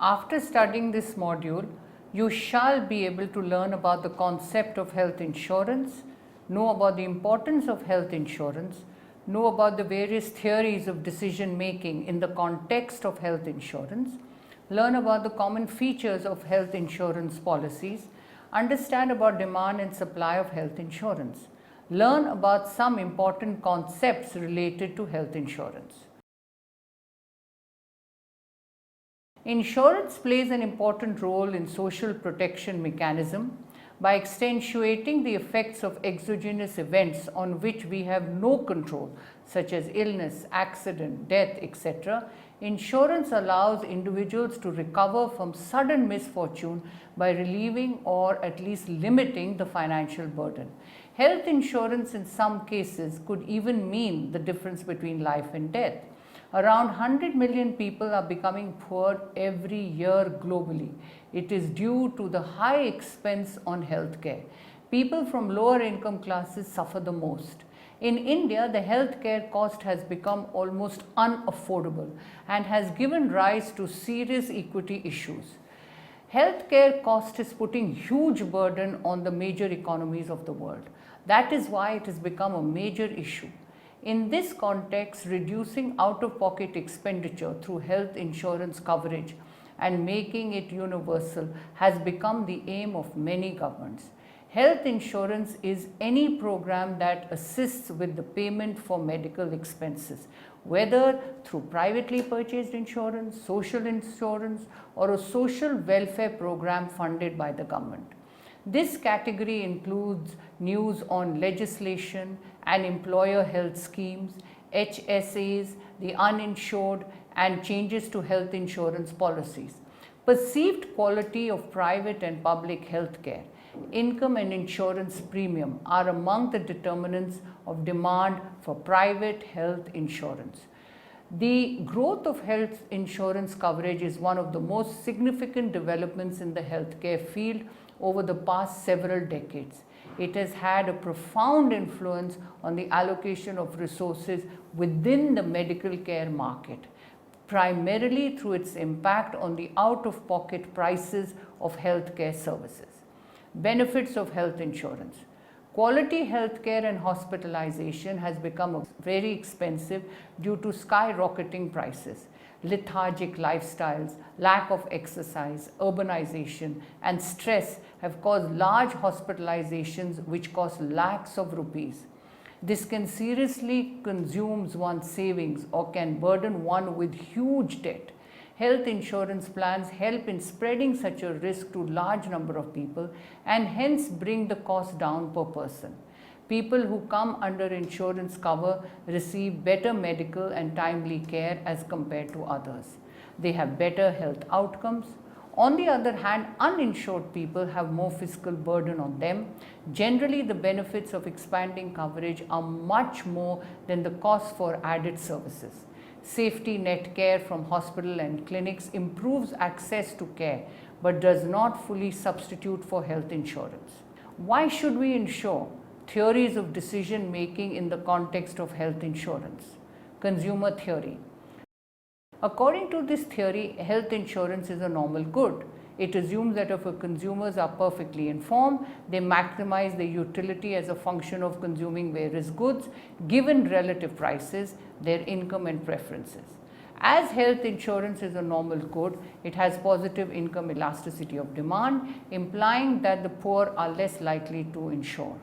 After studying this module, you shall be able to learn about the concept of health insurance, know about the importance of health insurance, know about the various theories of decision making in the context of health insurance, learn about the common features of health insurance policies, understand about demand and supply of health insurance, learn about some important concepts related to health insurance. Insurance plays an important role in social protection mechanism by accentuating the effects of exogenous events on which we have no control, such as illness, accident, death, etc. Insurance allows individuals to recover from sudden misfortune by relieving or at least limiting the financial burden. Health insurance in some cases could even mean the difference between life and death. Around 100 million people are becoming poor every year globally. It is due to the high expense on healthcare. People from lower income classes suffer the most. In India, the healthcare cost has become almost unaffordable and has given rise to serious equity issues. Healthcare cost is putting huge burden on the major economies of the world. That is why it has become a major issue. In this context, reducing out-of-pocket expenditure through health insurance coverage and making it universal has become the aim of many governments. Health insurance is any program that assists with the payment for medical expenses, whether through privately purchased insurance, social insurance, or a social welfare program funded by the government. This category includes news on legislation and employer health schemes, HSAs, the uninsured, and changes to health insurance policies. Perceived quality of private and public health care, income and insurance premium are among the determinants of demand for private health insurance. The growth of health insurance coverage is one of the most significant developments in the healthcare field over the past several decades. It has had a profound influence on the allocation of resources within the medical care market, primarily through its impact on the out-of-pocket prices of healthcare services. Benefits of health insurance. Quality healthcare and hospitalization has become very expensive due to skyrocketing prices. Lethargic lifestyles, lack of exercise, urbanization, and stress have caused large hospitalizations which cost lakhs of rupees. This can seriously consume one's savings or can burden one with huge debt. Health insurance plans help in spreading such a risk to large number of people and hence bring the cost down per person. People who come under insurance cover receive better medical and timely care as compared to others. They have better health outcomes. On the other hand, uninsured people have more fiscal burden on them. Generally, the benefits of expanding coverage are much more than the cost for added services. Safety net care from hospital and clinics improves access to care but does not fully substitute for health insurance. Why should we insure? Theories of decision making in the context of health insurance. Consumer theory. According to this theory, health insurance is a normal good. It assumes that if consumers are perfectly informed, they maximize their utility as a function of consuming various goods given relative prices, their income and preferences. As health insurance is a normal good, it has positive income elasticity of demand, implying that the poor are less likely to insure.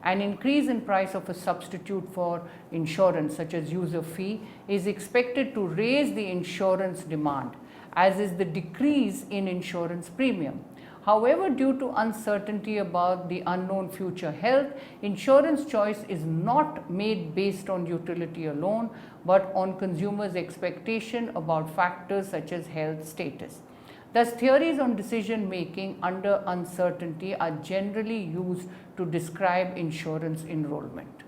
An increase in price of a substitute for insurance, such as user fee, is expected to raise the insurance demand, as is the decrease in insurance premium. However, due to uncertainty about the unknown future health, insurance choice is not made based on utility alone, but on consumers' expectation about factors such as health status. Thus, theories on decision making under uncertainty are generally used to describe insurance enrollment.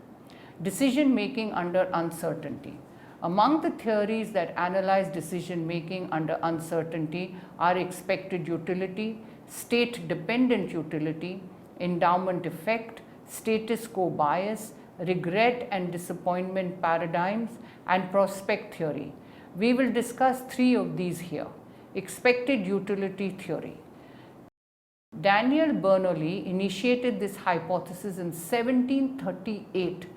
Decision making under uncertainty. Among the theories that analyze decision making under uncertainty are expected utility, state dependent utility, endowment effect, status quo bias, regret and disappointment paradigms, and prospect theory. We will discuss three of these here. expected utility theory. Daniel Bernoulli initiated this hypothesis in 1738.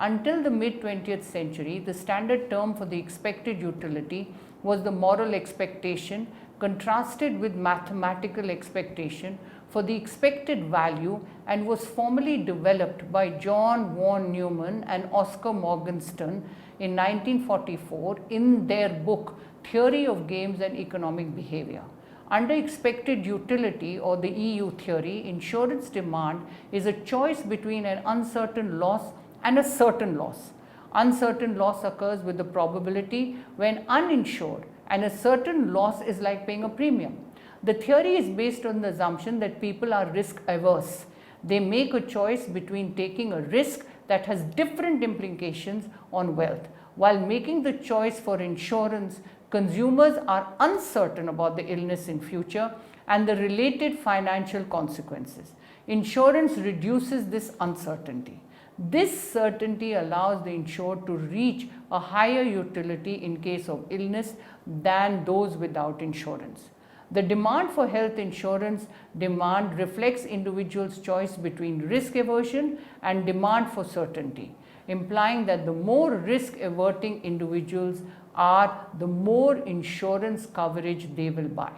Until the mid-20th century, the standard term for the expected utility was the moral expectation contrasted with mathematical expectation for the expected value, and was formally developed by John von Neumann and Oscar Morgenstern in 1944 in their book Theory of Games and Economic Behavior. Under expected utility, or the EU theory, insurance demand is a choice between an uncertain loss and a certain loss. Uncertain loss occurs with the probability when uninsured, and a certain loss is like paying a premium. The theory is based on the assumption that people are risk averse. They make a choice between taking a risk that has different implications on wealth. While making the choice for insurance, consumers are uncertain about the illness in future and the related financial consequences. Insurance reduces this uncertainty. This certainty allows the insured to reach a higher utility in case of illness than those without insurance. The demand for health insurance demand reflects individuals' choice between risk aversion and demand for certainty, implying that the more risk averting individuals are, the more insurance coverage they will buy.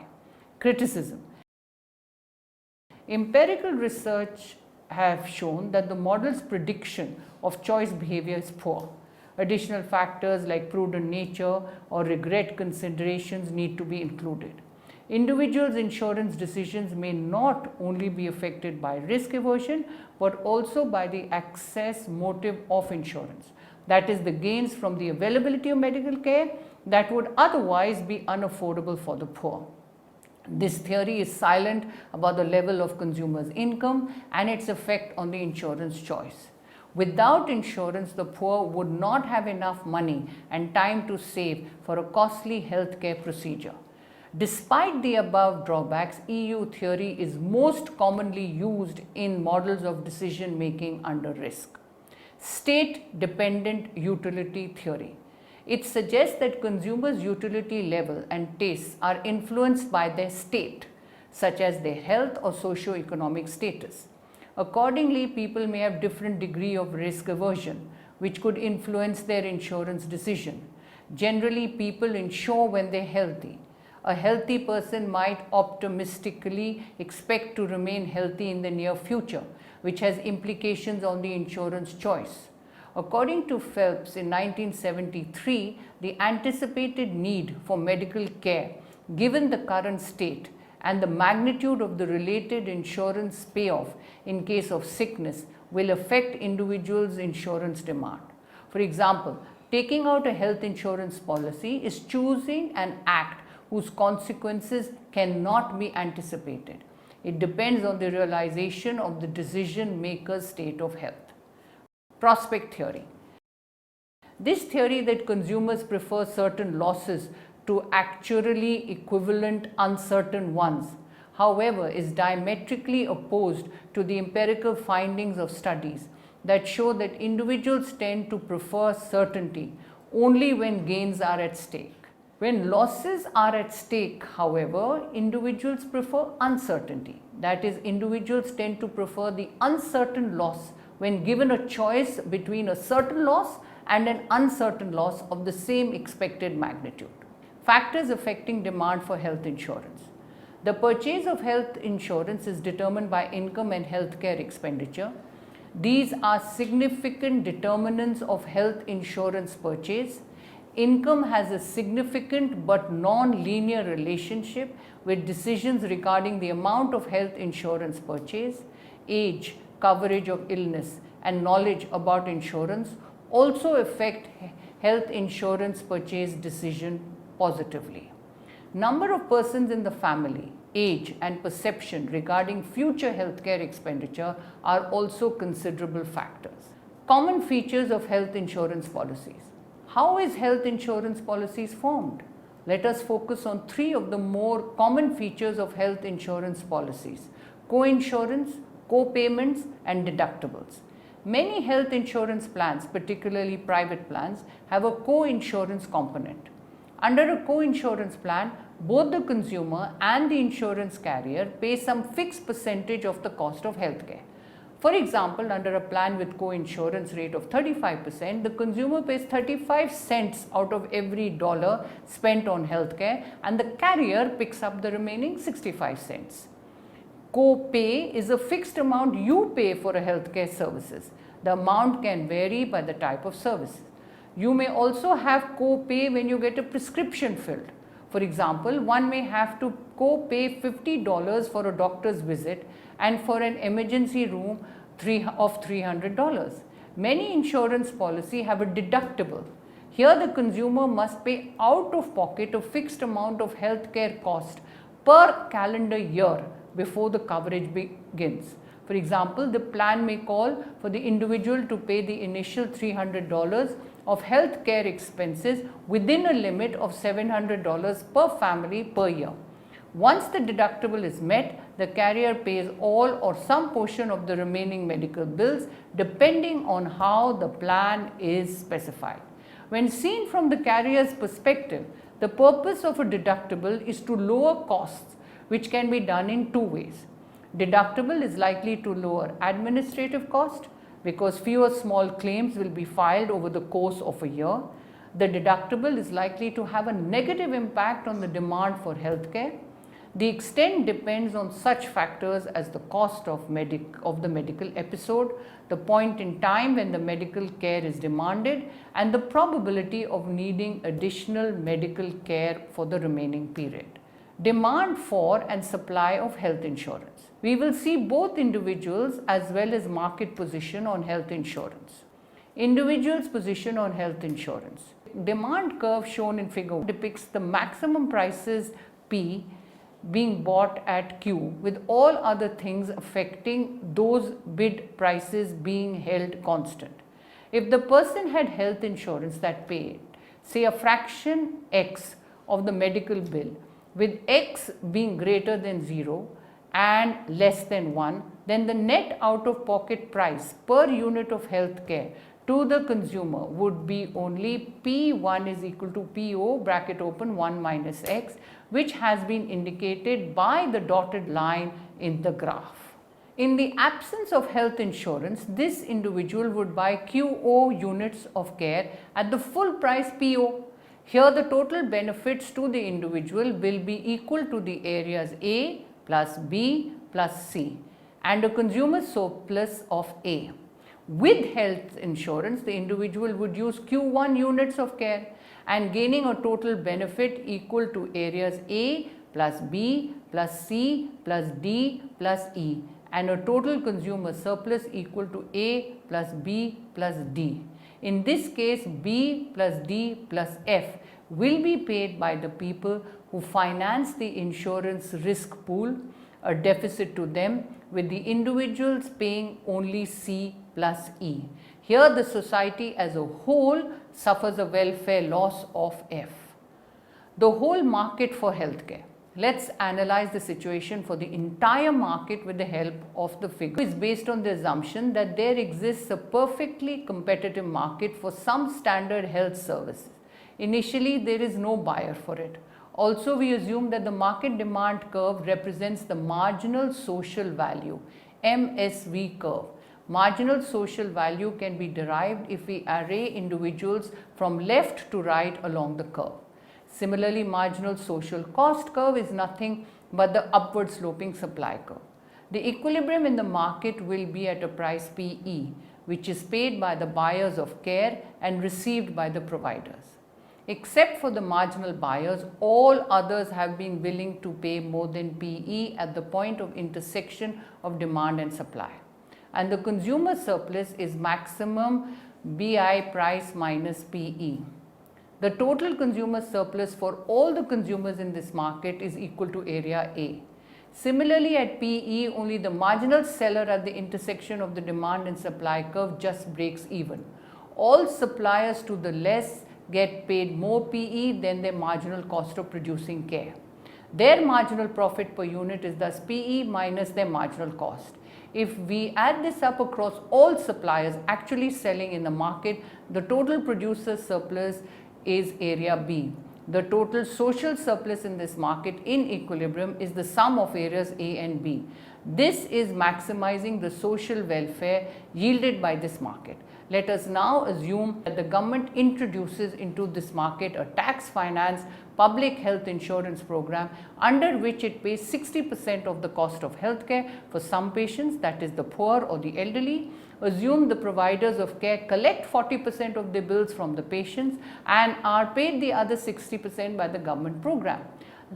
Criticism. Empirical research have shown that the model's prediction of choice behavior is poor. Additional factors like prudent nature or regret considerations need to be included. Individuals' insurance decisions may not only be affected by risk aversion, but also by the access motive of insurance. That is, the gains from the availability of medical care that would otherwise be unaffordable for the poor. This theory is silent about the level of consumers' income and its effect on the insurance choice. Without insurance, the poor would not have enough money and time to save for a costly healthcare procedure. Despite the above drawbacks, EU theory is most commonly used in models of decision making under risk. State-dependent utility theory. It suggests that consumers' utility level and tastes are influenced by their state, such as their health or socio-economic status. Accordingly, people may have different degree of risk aversion, which could influence their insurance decision. Generally, people insure when they're healthy. A healthy person might optimistically expect to remain healthy in the near future, which has implications on the insurance choice. According to Phelps in 1973, the anticipated need for medical care, given the current state and the magnitude of the related insurance payoff in case of sickness, will affect individuals' insurance demand. For example, taking out a health insurance policy is choosing an act whose consequences cannot be anticipated. It depends on the realization of the decision maker's state of health. Prospect theory. This theory that consumers prefer certain losses to actually equivalent uncertain ones, however, is diametrically opposed to the empirical findings of studies that show that individuals tend to prefer certainty only when gains are at stake. When losses are at stake, however, individuals prefer uncertainty. That is, individuals tend to prefer the uncertain loss when given a choice between a certain loss and an uncertain loss of the same expected magnitude. Factors affecting demand for health insurance. The purchase of health insurance is determined by income and healthcare expenditure. These are significant determinants of health insurance purchase. Income has a significant but non-linear relationship with decisions regarding the amount of health insurance purchase. Age, coverage of illness, and knowledge about insurance also affect health insurance purchase decision positively. Number of persons in the family, age, and perception regarding future healthcare expenditure are also considerable factors. Common features of health insurance policies. How is health insurance policies formed? Let us focus on three of the more common features of health insurance policies: co-insurance, co-payments, and deductibles. Many health insurance plans, particularly private plans, have a co-insurance component. Under a co-insurance plan, both the consumer and the insurance carrier pay some fixed percentage of the cost of healthcare. For example, under a plan with co-insurance rate of 35%, the consumer pays 35 cents out of every dollar spent on healthcare and the carrier picks up the remaining 65 cents. Co-pay is a fixed amount you pay for a healthcare services. The amount can vary by the type of services. You may also have co-pay when you get a prescription filled. For example, one may have to co-pay $50 for a doctor's visit and for an emergency room of $300. Many insurance policies have a deductible. Here the consumer must pay out of pocket a fixed amount of healthcare cost per calendar year before the coverage begins. For example, the plan may call for the individual to pay the initial $300 of healthcare expenses within a limit of $700 per family per year. Once the deductible is met, the carrier pays all or some portion of the remaining medical bills depending on how the plan is specified. When seen from the carrier's perspective, the purpose of a deductible is to lower costs, which can be done in two ways. Deductible is likely to lower administrative cost because fewer small claims will be filed over the course of a year. The deductible is likely to have a negative impact on the demand for healthcare. The extent depends on such factors as the cost of the medical episode, the point in time when the medical care is demanded, and the probability of needing additional medical care for the remaining period. Demand for and supply of health insurance. We will see both individuals as well as market position on health insurance. Individuals' position on health insurance. Demand curve shown in figure depicts the maximum prices P being bought at Q, with all other things affecting those bid prices being held constant. If the person had health insurance that paid, say a fraction X of the medical bill, with X being greater than 0 and less than 1, then the net out of pocket price per unit of health care to the consumer would be only P1 is equal to PO bracket open 1 minus X, which has been indicated by the dotted line in the graph. In the absence of health insurance, this individual would buy QO units of care at the full price PO. Here the total benefits to the individual will be equal to the areas A plus B plus C and a consumer surplus of A. With health insurance, the individual would use Q1 units of care and gaining a total benefit equal to areas A plus B plus C plus D plus E and a total consumer surplus equal to A plus B plus D. In this case, B plus D plus F will be paid by the people who finance the insurance risk pool, a deficit to them, with the individuals paying only C plus E. Here the society as a whole suffers a welfare loss of F. The whole market for healthcare. Let's analyze the situation for the entire market with the help of the figure. It is based on the assumption that there exists a perfectly competitive market for some standard health services. Initially, there is no buyer for it. Also, we assume that the market demand curve represents the marginal social value, MSV curve. Marginal social value can be derived if we array individuals from left to right along the curve. Similarly, marginal social cost curve is nothing but the upward sloping supply curve. The equilibrium in the market will be at a price PE, which is paid by the buyers of care and received by the providers. Except for the marginal buyers, all others have been willing to pay more than PE at the point of intersection of demand and supply. And the consumer surplus is maximum BI price minus PE. The total consumer surplus for all the consumers in this market is equal to area A. Similarly, at PE, only the marginal seller at the intersection of the demand and supply curve just breaks even. All suppliers to the less get paid more PE than their marginal cost of producing care. Their marginal profit per unit is thus PE minus their marginal cost. If we add this up across all suppliers actually selling in the market, the total producer surplus is area B, The total social surplus in this market in equilibrium is the sum of areas A and B. This is maximizing the social welfare yielded by this market. Let us now assume that the government introduces into this market a tax finance public health insurance program under which it pays 60% of the cost of healthcare for some patients, that is the poor or the elderly. Assume the providers of care collect 40% of their bills from the patients and are paid the other 60% by the government program.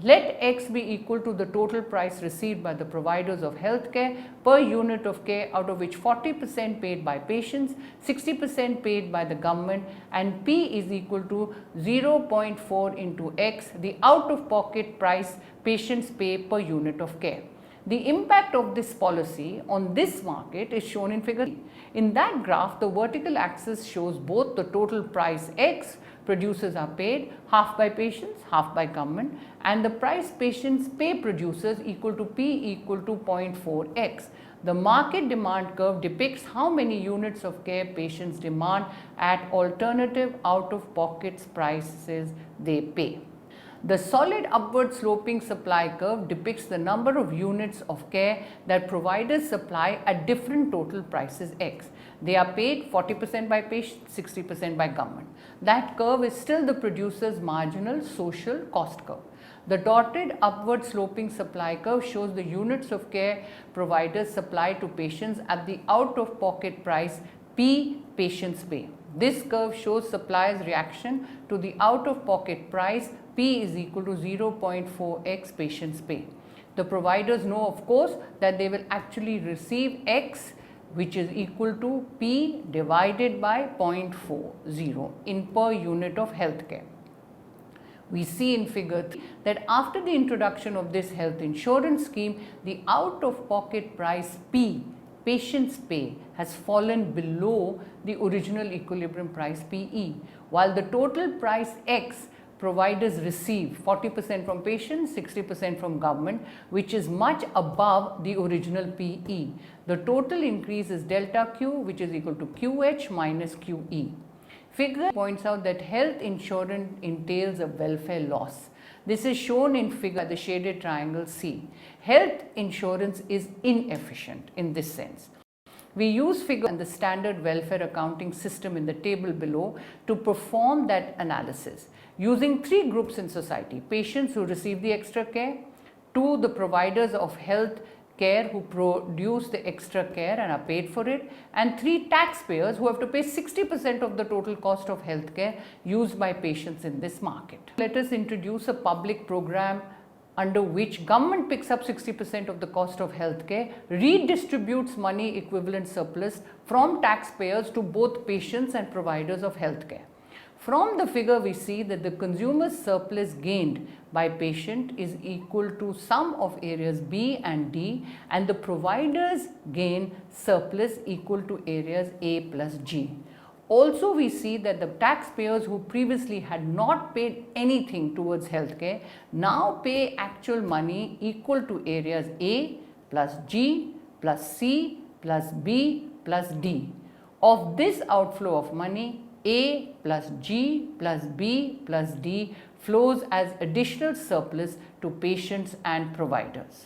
Let X be equal to the total price received by the providers of health care per unit of care, out of which 40% paid by patients, 60% paid by the government, and P is equal to 0.4 into X, the out-of-pocket price patients pay per unit of care. The impact of this policy on this market is shown in figure 3. In that graph, the vertical axis shows both the total price X producers are paid, half by patients, half by government, and the price patients pay producers equal to P equal to 0.4x. The market demand curve depicts how many units of care patients demand at alternative out-of-pocket prices they pay. The solid upward sloping supply curve depicts the number of units of care that providers supply at different total prices X. They are paid 40% by patients, 60% by government. That curve is still the producer's marginal social cost curve. The dotted upward sloping supply curve shows the units of care providers supply to patients at the out-of-pocket price P patients pay. This curve shows supplier's reaction to the out-of-pocket price P is equal to 0.4x patients pay. The providers know, of course, that they will actually receive X, which is equal to P divided by 0.40 in per unit of healthcare. We see in figure 3 that after the introduction of this health insurance scheme, the out-of-pocket price P patients pay has fallen below the original equilibrium price PE, while the total price X providers receive 40% from patients, 60% from government, which is much above the original PE. The total increase is delta Q, which is equal to QH minus QE. Figure points out that health insurance entails a welfare loss. This is shown in figure the shaded triangle C. Health insurance is inefficient in this sense. We use figure and the standard welfare accounting system in the table below to perform that analysis. Using three groups in society: patients who receive the extra care, 2 the providers of health care who produce the extra care and are paid for it, and 3 taxpayers who have to pay 60% of the total cost of health care used by patients in this market. Let us introduce a public program under which government picks up 60% of the cost of healthcare, redistributes money equivalent surplus from taxpayers to both patients and providers of healthcare. From the figure we see that the consumer's surplus gained by patient is equal to sum of areas B and D, and the provider's gain surplus equal to areas A plus G. Also, we see that the taxpayers who previously had not paid anything towards healthcare now pay actual money equal to areas A plus G plus C plus B plus D. Of this outflow of money, A plus G plus B plus D flows as additional surplus to patients and providers.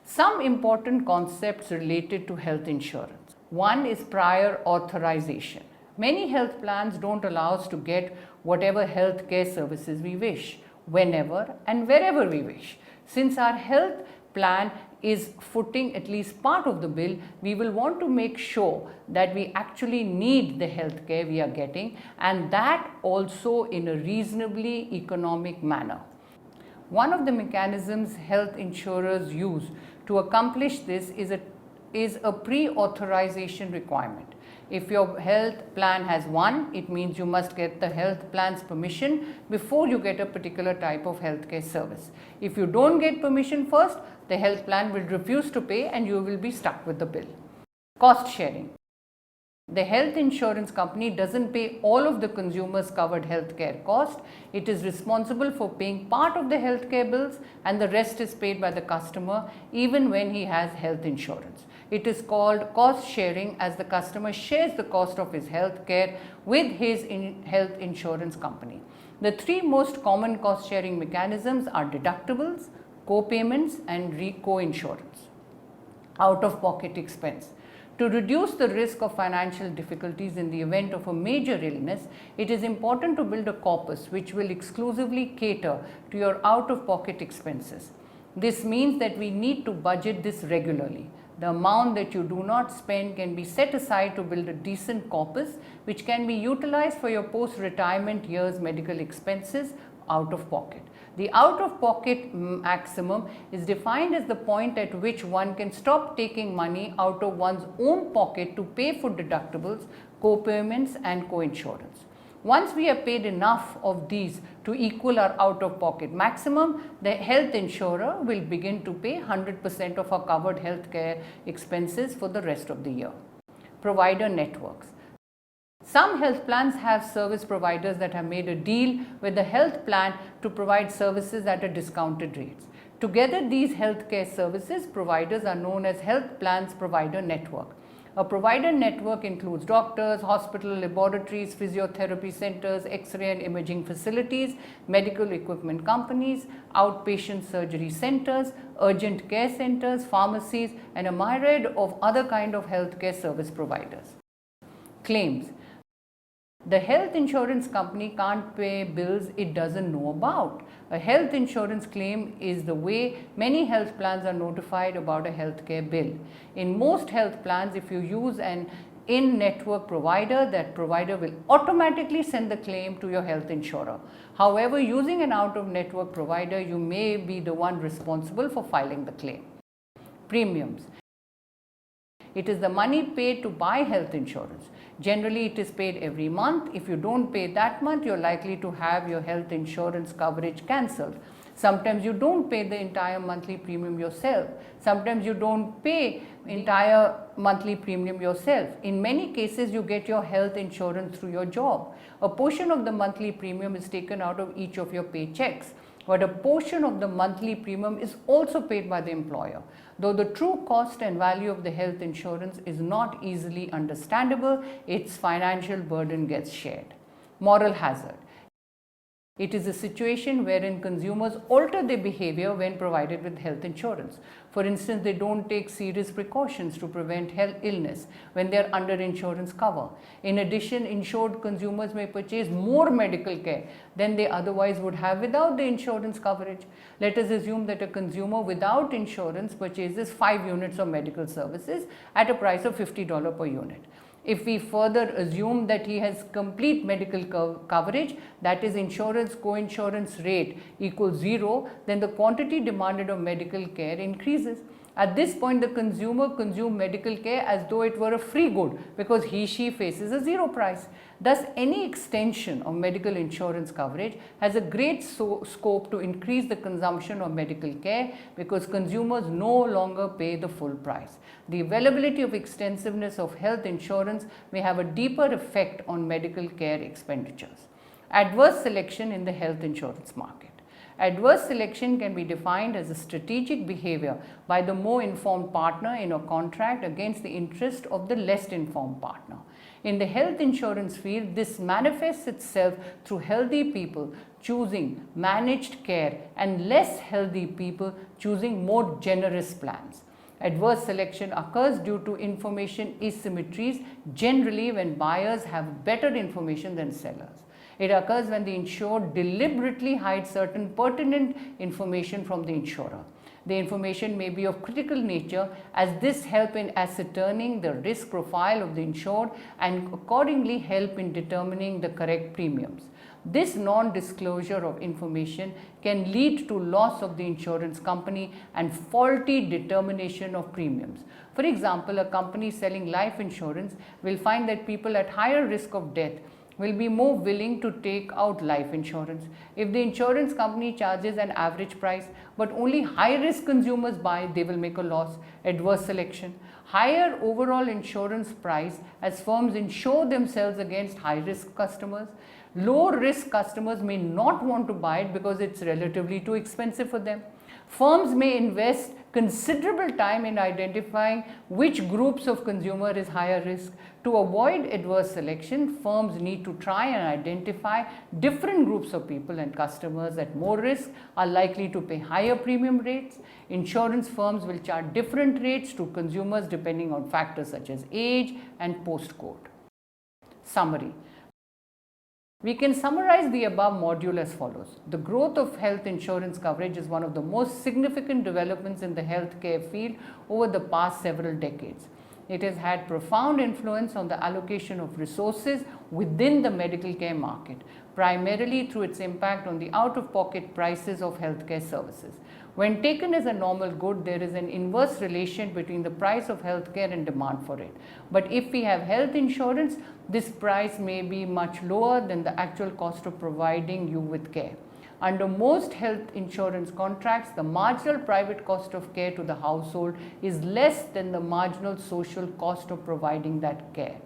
Some important concepts related to health insurance. One is prior authorization. Many health plans don't allow us to get whatever health care services we wish, whenever and wherever we wish. Since our health plan is footing at least part of the bill, we will want to make sure that we actually need the health care we are getting, and that also in a reasonably economic manner. One of the mechanisms health insurers use to accomplish this is a pre-authorization requirement. If your health plan has one, it means you must get the health plan's permission before you get a particular type of healthcare service. If you don't get permission first, the health plan will refuse to pay and you will be stuck with the bill. Cost sharing. The health insurance company doesn't pay all of the consumer's covered healthcare cost. It is responsible for paying part of the healthcare bills, and the rest is paid by the customer even when he has health insurance. It is called cost sharing, as the customer shares the cost of his health care with his health insurance company. The three most common cost sharing mechanisms are deductibles, co-payments and co-insurance. Out of pocket expense. To reduce the risk of financial difficulties in the event of a major illness, it is important to build a corpus which will exclusively cater to your out of pocket expenses. This means that we need to budget this regularly. The amount that you do not spend can be set aside to build a decent corpus which can be utilized for your post-retirement years medical expenses out of pocket. The out of pocket maximum is defined as the point at which one can stop taking money out of one's own pocket to pay for deductibles, co-payments and co-insurance. Once we have paid enough of these to equal our out of pocket maximum, the health insurer will begin to pay 100% of our covered health care expenses for the rest of the year. Provider networks. Some health plans have service providers that have made a deal with the health plan to provide services at a discounted rates. Together, these healthcare services providers are known as health plans provider network. A provider network includes doctors, hospital, laboratories, physiotherapy centers, X-ray and imaging facilities, medical equipment companies, outpatient surgery centers, urgent care centers, pharmacies, and a myriad of other kind of healthcare service providers. Claims. The health insurance company can't pay bills it doesn't know about. A health insurance claim is the way many health plans are notified about a healthcare bill. In most health plans, if you use an in-network provider, that provider will automatically send the claim to your health insurer. However, using an out-of-network provider, you may be the one responsible for filing the claim. Premiums. It is the money paid to buy health insurance. Generally, it is paid every month. If you don't pay that month, you're likely to have your health insurance coverage cancelled. Sometimes you don't pay the entire monthly premium yourself. Sometimes you don't pay entire monthly premium yourself. In many cases, you get your health insurance through your job. A portion of the monthly premium is taken out of each of your paychecks, but a portion of the monthly premium is also paid by the employer. Though the true cost and value of the health insurance is not easily understandable, its financial burden gets shared. Moral hazard. It is a situation wherein consumers alter their behavior when provided with health insurance. For instance, they don't take serious precautions to prevent health illness when they are under insurance cover. In addition, insured consumers may purchase more medical care than they otherwise would have without the insurance coverage. Let us assume that a consumer without insurance purchases 5 units of medical services at a price of $50 per unit. If we further assume that he has complete medical coverage, that is insurance co-insurance rate equals 0, then the quantity demanded of medical care increases. At this point, the consumer consumes medical care as though it were a free good because she faces a zero price. Thus, any extension of medical insurance coverage has a great scope to increase the consumption of medical care because consumers no longer pay the full price. The availability of extensiveness of health insurance may have a deeper effect on medical care expenditures. Adverse selection in the health insurance market. Adverse selection can be defined as a strategic behavior by the more informed partner in a contract against the interest of the less informed partner. In the health insurance field, this manifests itself through healthy people choosing managed care and less healthy people choosing more generous plans. Adverse selection occurs due to information asymmetries, generally when buyers have better information than sellers. It occurs when the insured deliberately hides certain pertinent information from the insurer. The information may be of critical nature as this helps in ascertaining the risk profile of the insured and accordingly help in determining the correct premiums. This non-disclosure of information can lead to loss of the insurance company and faulty determination of premiums. For example, a company selling life insurance will find that people at higher risk of death will be more willing to take out life insurance. If the insurance company charges an average price, but only high-risk consumers buy, they will make a loss. Adverse selection. Higher overall insurance price as firms insure themselves against high-risk customers. Low risk customers may not want to buy it because it's relatively too expensive for them. Firms may invest considerable time in identifying which groups of consumer is higher risk. To avoid adverse selection, firms need to try and identify different groups of people, and customers at more risk are likely to pay higher premium rates. Insurance firms will charge different rates to consumers depending on factors such as age and postcode. Summary. We can summarize the above module as follows. The growth of health insurance coverage is one of the most significant developments in the healthcare field over the past several decades. It has had profound influence on the allocation of resources within the medical care market, primarily through its impact on the out-of-pocket prices of healthcare services. When taken as a normal good, there is an inverse relation between the price of healthcare and demand for it. But if we have health insurance, this price may be much lower than the actual cost of providing you with care. Under most health insurance contracts, the marginal private cost of care to the household is less than the marginal social cost of providing that care.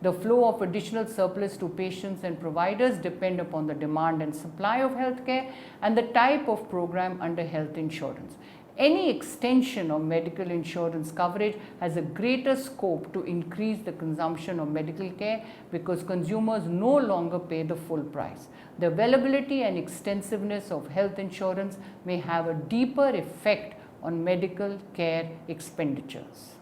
The flow of additional surplus to patients and providers depend upon the demand and supply of healthcare and the type of program under health insurance. Any extension of medical insurance coverage has a greater scope to increase the consumption of medical care because consumers no longer pay the full price. The availability and extensiveness of health insurance may have a deeper effect on medical care expenditures.